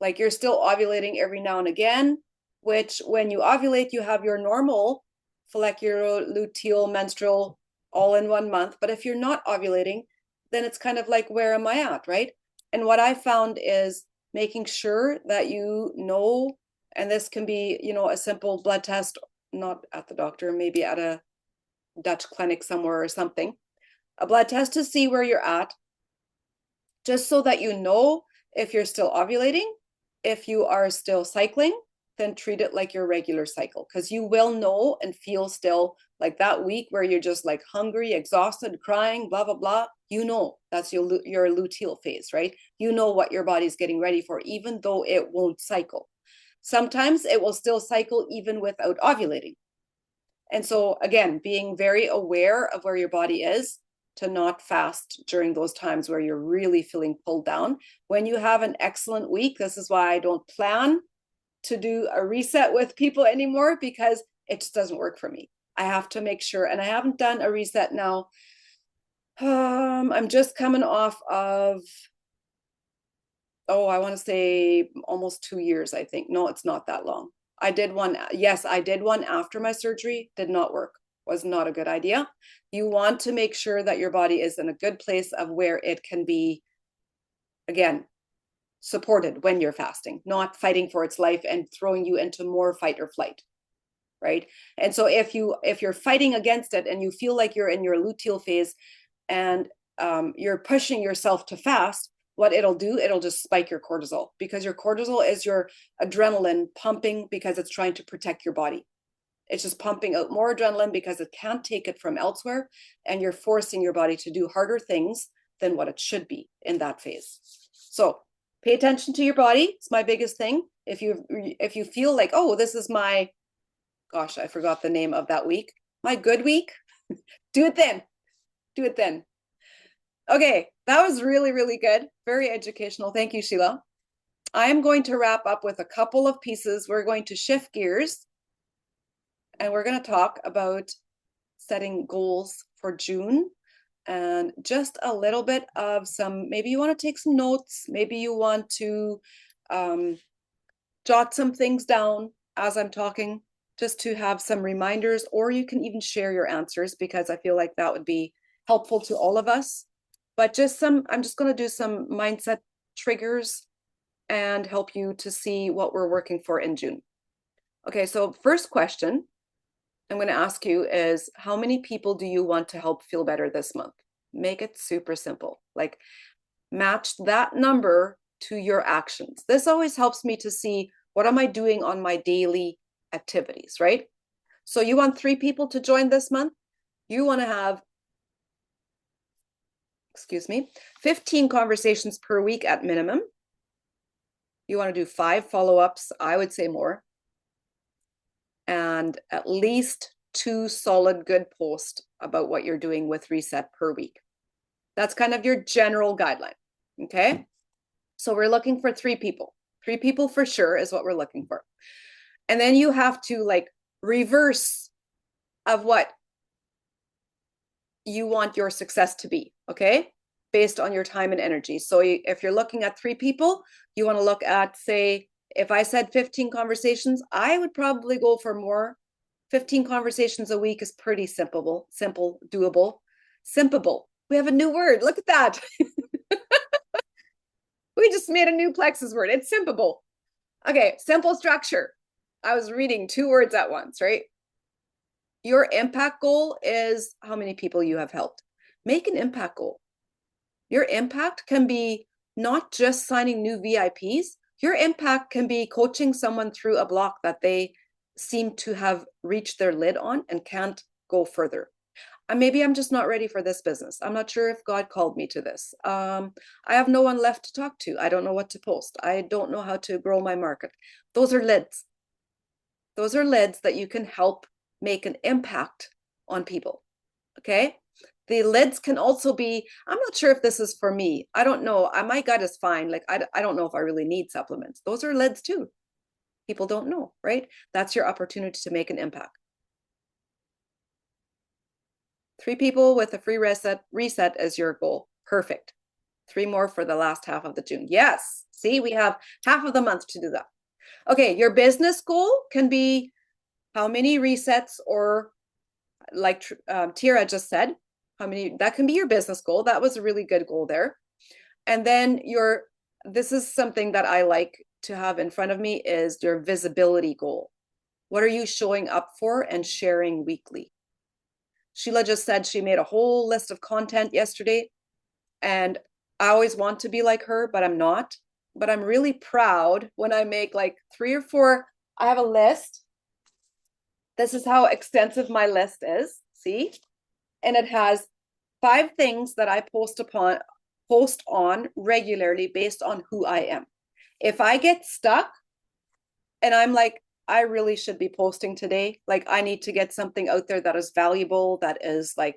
Like, you're still ovulating every now and again, which when you ovulate, you have your normal follicular, luteal, menstrual all in 1 month. But if you're not ovulating, then it's kind of like, where am I at, right? And what I found is making sure that you know, and this can be, a simple blood test, not at the doctor, maybe at a Dutch clinic somewhere or something, a blood test to see where you're at, just so that you know if you're still ovulating. If you are still cycling, then treat it like your regular cycle, because you will know and feel still like that week where you're just like hungry, exhausted, crying, blah, blah, blah. That's your luteal phase, right? You know what your body's getting ready for, even though it won't cycle. Sometimes it will still cycle even without ovulating. And so, again, being very aware of where your body is, to not fast during those times where you're really feeling pulled down. When you have an excellent week, this is why I don't plan to do a reset with people anymore, because it just doesn't work for me. I have to make sure, and I haven't done a reset now. I'm just coming off of, I want to say almost 2 years, I think. No, it's not that long. I did one. Yes, I did one after my surgery. Did not work. Was not a good idea. You want to make sure that your body is in a good place of where it can be, again, supported when you're fasting, not fighting for its life and throwing you into more fight or flight, right? And so if you're fighting against it and you feel like you're in your luteal phase, and you're pushing yourself to fast, what it'll do, it'll just spike your cortisol, because your cortisol is your adrenaline pumping, because it's trying to protect your body. It's just pumping out more adrenaline because it can't take it from elsewhere, and you're forcing your body to do harder things than what it should be in that phase. So pay attention to your body. It's my biggest thing. If you feel like, oh, this is my, gosh, I forgot the name of that week, my good week, do it then. Do it then. Okay, that was really good. Very educational. Thank you, Sheila. I am going to wrap up with a couple of pieces. We're going to shift gears, and we're going to talk about setting goals for June, and just a little bit of maybe you want to take some notes, maybe you want to jot some things down as I'm talking, just to have some reminders, or you can even share your answers, because I feel like that would be helpful to all of us. But I'm just going to do some mindset triggers and help you to see what we're working for in June. Okay, so first question I'm going to ask you is, how many people do you want to help feel better this month? Make it super simple. Like, match that number to your actions. This always helps me to see, what am I doing on my daily activities, right? So you want 3 people to join this month. You want to have, 15 conversations per week at minimum. You want to do 5 follow-ups, I would say more. And at least 2 solid good posts about what you're doing with Reset per week. That's kind of your general guideline. Okay. So we're looking for 3 people. 3 people for sure is what we're looking for. And then you have to like reverse of what you want your success to be. Okay. Based on your time and energy. So if you're looking at 3 people, you want to look at, say, if I said 15 conversations, I would probably go for more. 15 conversations a week is pretty simple, doable, simpable. We have a new word. Look at that. We just made a new Plexus word. It's simpable. Okay, simple structure. I was reading 2 words at once, right? Your impact goal is how many people you have helped. Make an impact goal. Your impact can be not just signing new VIPs. Your impact can be coaching someone through a block that they seem to have reached their lid on and can't go further. And maybe I'm just not ready for this business. I'm not sure if God called me to this. I have no one left to talk to. I don't know what to post. I don't know how to grow my market. Those are lids. Those are lids that you can help make an impact on people. Okay. The lids can also be, I'm not sure if this is for me. I don't know. My gut is fine. Like, I don't know if I really need supplements. Those are lids too. People don't know, right? That's your opportunity to make an impact. 3 people with a free reset as your goal. Perfect. 3 more for the last half of the June. Yes. See, we have half of the month to do that. Okay. Your business goal can be how many resets, or like Tira just said, how many, that can be your business goal. That was a really good goal there. And then this is something that I like to have in front of me, is your visibility goal. What are you showing up for and sharing weekly? Sheila just said she made a whole list of content yesterday, and I always want to be like her, but I'm not. But I'm really proud when I make like 3 or 4. I have a list. This is how extensive my list is. See? And it has 5 things that I post on regularly based on who I am. If I get stuck and I'm like, I really should be posting today, like I need to get something out there that is valuable, that is like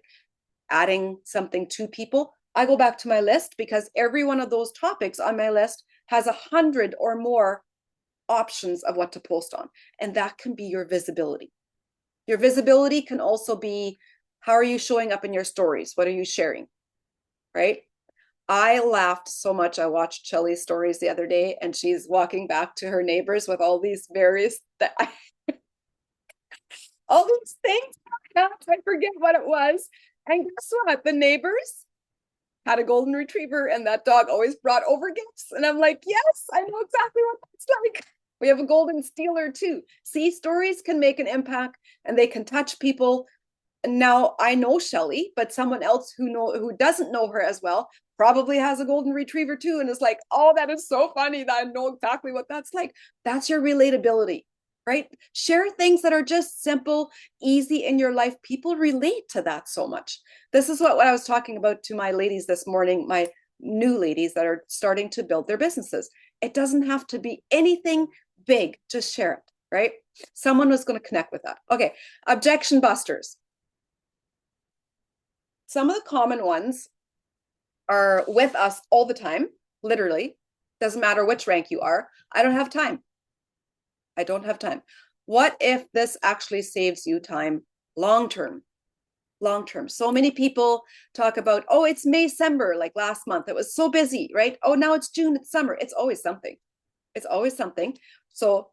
adding something to people, I go back to my list, because every one of those topics on my list has 100 or more options of what to post on. And that can be your visibility. Your visibility can also be, how are you showing up in your stories? What are you sharing? Right? I laughed so much. I watched Shelly's stories the other day, and she's walking back to her neighbors with all these various all these things. I forget what it was. And guess what? The neighbors had a golden retriever, and that dog always brought over gifts. And I'm like, yes, I know exactly what that's like. We have a golden stealer too. See, stories can make an impact, and they can touch people. And now I know Shelly, but someone else who doesn't know her as well probably has a golden retriever too, and is like, oh, that is so funny that I know exactly what that's like. That's your relatability, right? Share things that are just simple, easy in your life. People relate to that so much. This is what I was talking about to my ladies this morning, my new ladies that are starting to build their businesses. It doesn't have to be anything big, just share it, right? Someone was going to connect with that. Okay, objection busters. Some of the common ones are with us all the time, literally. Doesn't matter which rank you are. I don't have time. I don't have time. What if this actually saves you time long term? Long term. So many people talk about, oh, it's May-Cember, like last month. It was so busy, right? Oh, now it's June, it's summer. It's always something. It's always something. So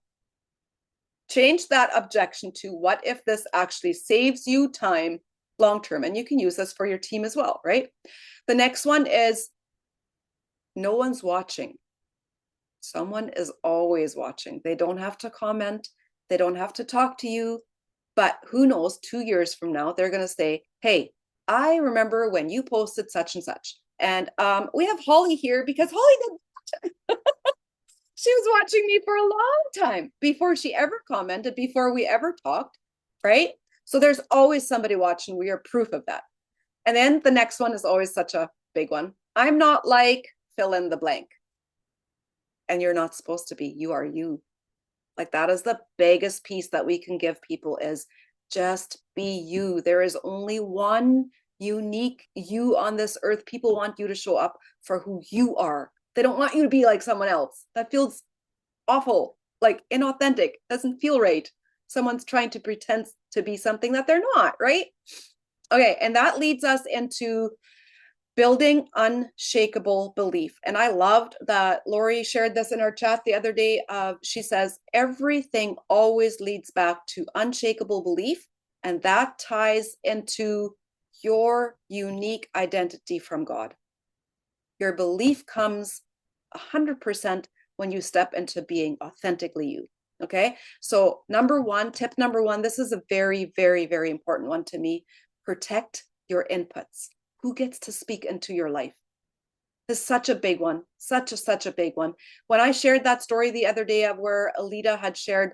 change that objection to, what if this actually saves you time long term? And you can use this for your team as well, right? The next one is, no one's watching. Someone is always watching. They don't have to comment. They don't have to talk to you. But who knows, 2 years from now, they're going to say, hey, I remember when you posted such and such. And we have Holly here, because Holly did. She was watching me for a long time before she ever commented, before we ever talked, right? So there's always somebody watching. We are proof of that. And then the next one is always such a big one. I'm not like fill in the blank. And you're not supposed to be. You are you. Like, that is the biggest piece that we can give people, is just be you. There is only one unique you on this earth. People want you to show up for who you are. They don't want you to be like someone else. That feels awful, like inauthentic, doesn't feel right. Someone's trying to pretend to be something that they're not, right? Okay, and that leads us into building unshakable belief. And I loved that Lori shared this in our chat the other day. She says, everything always leads back to unshakable belief. And that ties into your unique identity from God. Your belief comes 100% when you step into being authentically you. Okay. So tip number one, this is a very, very, very important one to me. Protect your inputs. Who gets to speak into your life? This is such a big one, such a big one. When I shared that story the other day of where Alita had shared,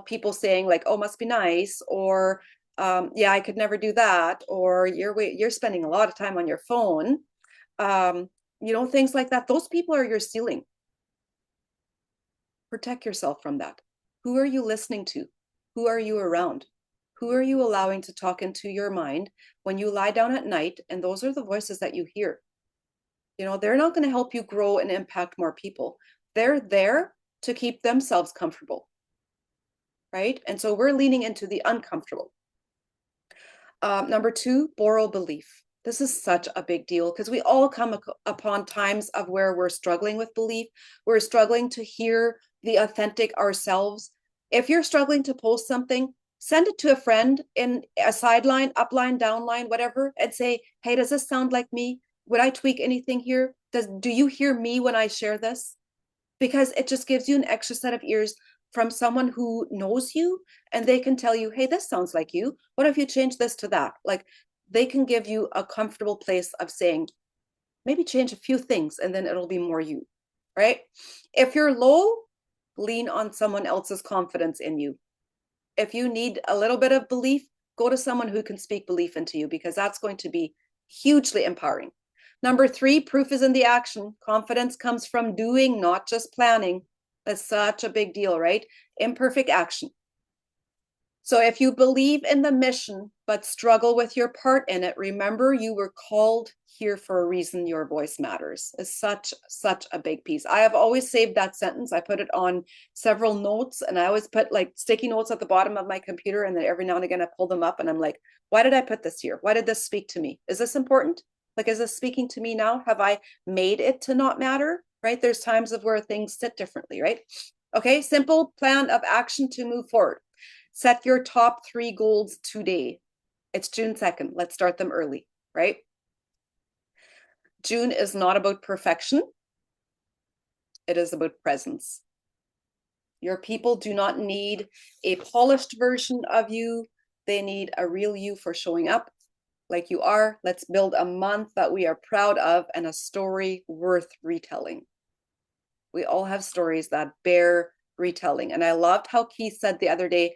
people saying like, oh, must be nice, or yeah, I could never do that, or you're spending a lot of time on your phone, things like that. Those people are your ceiling. Protect yourself from that. Who are you listening to? Who are you around? Who are you allowing to talk into your mind when you lie down at night? And those are the voices that you hear. They're not going to help you grow and impact more people. They're there to keep themselves comfortable, right? And so we're leaning into the uncomfortable. Number two, borrow belief. This is such a big deal because we all come upon times of where we're struggling with belief. We're struggling to hear the authentic ourselves. If you're struggling to post something, send it to a friend in a sideline, upline, downline, whatever, and say, hey, does this sound like me? Would I tweak anything here? Do you hear me when I share this? Because it just gives you an extra set of ears from someone who knows you, and they can tell you, hey, this sounds like you. What if you change this to that? Like, they can give you a comfortable place of saying, maybe change a few things, and then it'll be more you, right? If you're low, lean on someone else's confidence in you. If you need a little bit of belief, go to someone who can speak belief into you, because that's going to be hugely empowering. Number three, proof is in the action. Confidence comes from doing, not just planning. That's such a big deal, right? Imperfect action. So if you believe in the mission, but struggle with your part in it, remember you were called here for a reason. Your voice matters. Is such a big piece. I have always saved that sentence. I put it on several notes, and I always put like sticky notes at the bottom of my computer. And then every now and again, I pull them up and I'm like, why did I put this here? Why did this speak to me? Is this important? Like, is this speaking to me now? Have I made it to not matter? Right? There's times of where things sit differently, right? Okay, simple plan of action to move forward. Set your top 3 goals today. It's June 2nd. Let's start them early, right? June is not about perfection. It is about presence. Your people do not need a polished version of you. They need a real you for showing up like you are. Let's build a month that we are proud of and a story worth retelling. We all have stories that bear retelling. And I loved how Keith said the other day,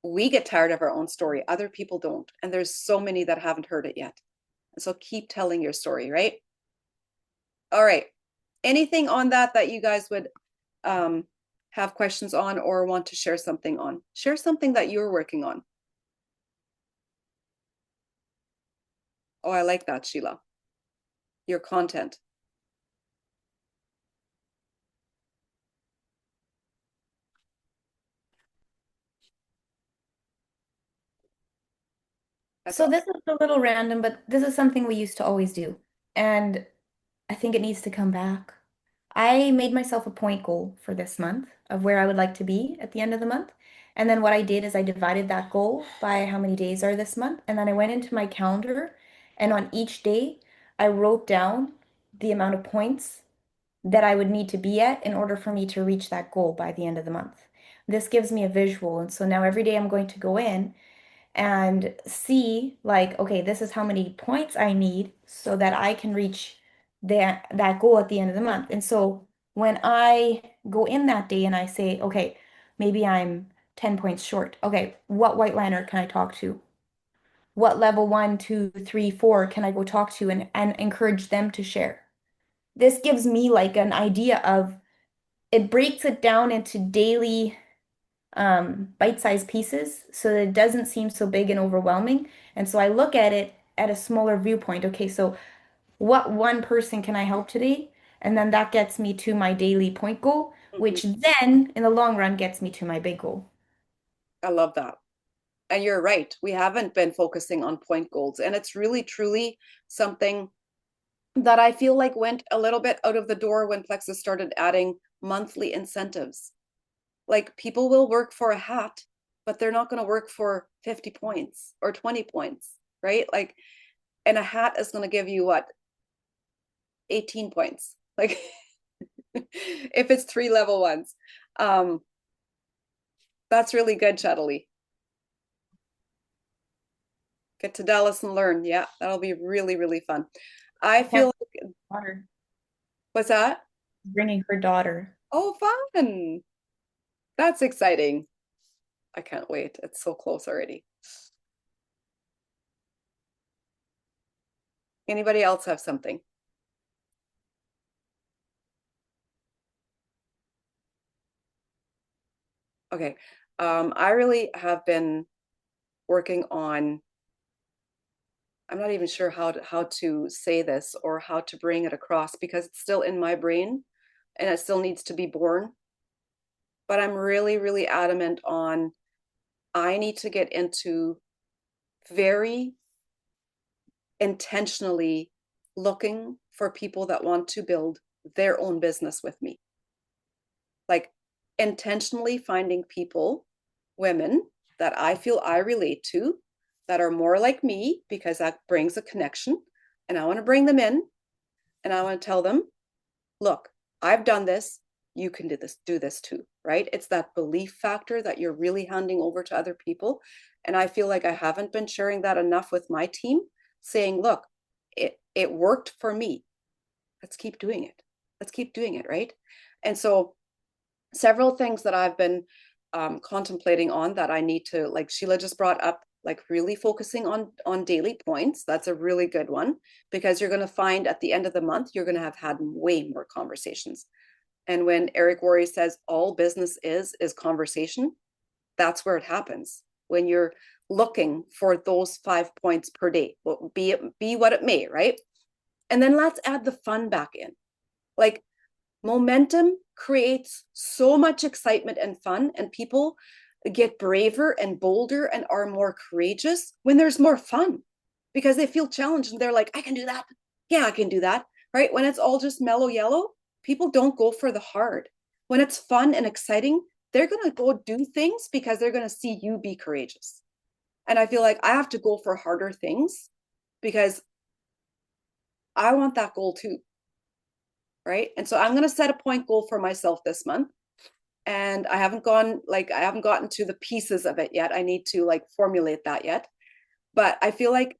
we get tired of our own story. Other people don't. And there's so many that haven't heard it yet. And so keep telling your story, right? All right. Anything on that you guys would have questions on or want to share something on? Share something that you're working on. Oh, I like that, Sheila. Your content. So this is a little random, but this is something we used to always do. And I think it needs to come back. I made myself a point goal for this month of where I would like to be at the end of the month. And then what I did is I divided that goal by how many days are this month. And then I went into my calendar, and on each day, I wrote down the amount of points that I would need to be at in order for me to reach that goal by the end of the month. This gives me a visual. And so now every day I'm going to go in and see like, okay, this is how many points I need so that I can reach that goal at the end of the month. And so when I go in that day and I say, okay, maybe I'm 10 points short. Okay, what white liner can I talk to? What level 1, 2, 3, 4 can I go talk to and encourage them to share? This gives me like an idea of, it breaks it down into daily bite-sized pieces so that it doesn't seem so big and overwhelming. And so I look at it at a smaller viewpoint. Okay, so what one person can I help today? And then that gets me to my daily point goal, which then in the long run gets me to my big goal. I love that. And you're right. We haven't been focusing on point goals. And it's really, truly something that I feel like went a little bit out of the door when Plexus started adding monthly incentives. Like people will work for a hat, but they're not going to work for 50 points or 20 points, right? Like, and a hat is going to give you what? 18 points. Like, if it's 3 level ones. That's really good, Chatterley. Get to Dallas and learn. Yeah, that'll be really, really fun. I feel like, Daughter, what's that? bringing her daughter. Oh, fun. That's exciting. I can't wait. It's so close already. Anybody else have something? Okay. I really have been working on, I'm not even sure how to say this or how to bring it across because it's still in my brain and it still needs to be born. But I'm really, really adamant on I need to get into very intentionally looking for people that want to build their own business with me. Like intentionally finding people, women that I feel I relate to, that are more like me, because that brings a connection. And I want to bring them in and I want to tell them, look, I've done this. You can do this too, right? It's that belief factor that you're really handing over to other people. And I feel like I haven't been sharing that enough with my team, saying, look, it worked for me. Let's keep doing it. Let's keep doing it, right? And so several things that I've been contemplating on that I need to, like Sheila just brought up, like really focusing on daily points. That's a really good one because you're going to find at the end of the month, you're going to have had way more conversations. And when Eric Worre says all business is conversation, that's where it happens. When you're looking for those 5 points per day, be what it may, right? And then let's add the fun back in. Like momentum creates so much excitement and fun, and people get braver and bolder and are more courageous when there's more fun because they feel challenged and they're like, I can do that. Yeah, I can do that. Right? When it's all just mellow yellow, people don't go for the hard. When it's fun and exciting, they're going to go do things because they're going to see you be courageous. And I feel like I have to go for harder things because I want that goal too. Right? And so I'm going to set a point goal for myself this month. And I haven't gotten to the pieces of it yet. I need to like formulate that yet. But I feel like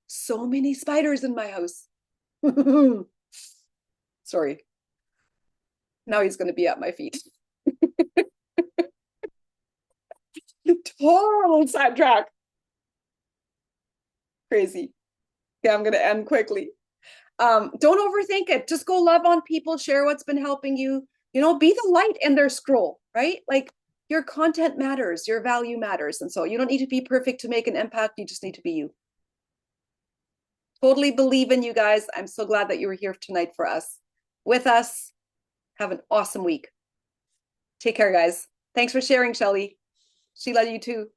so many spiders in my house. Sorry. Now he's going to be at my feet. Total sidetrack. Crazy. Yeah, I'm going to end quickly. Don't overthink it. Just go love on people, share what's been helping you, be the light in their scroll, right? Like your content matters, your value matters. And so you don't need to be perfect to make an impact. You just need to be you. Totally believe in you guys. I'm so glad that you were here tonight with us. Have an awesome week. Take care, guys. Thanks for sharing, Shelly. Sheila, you too.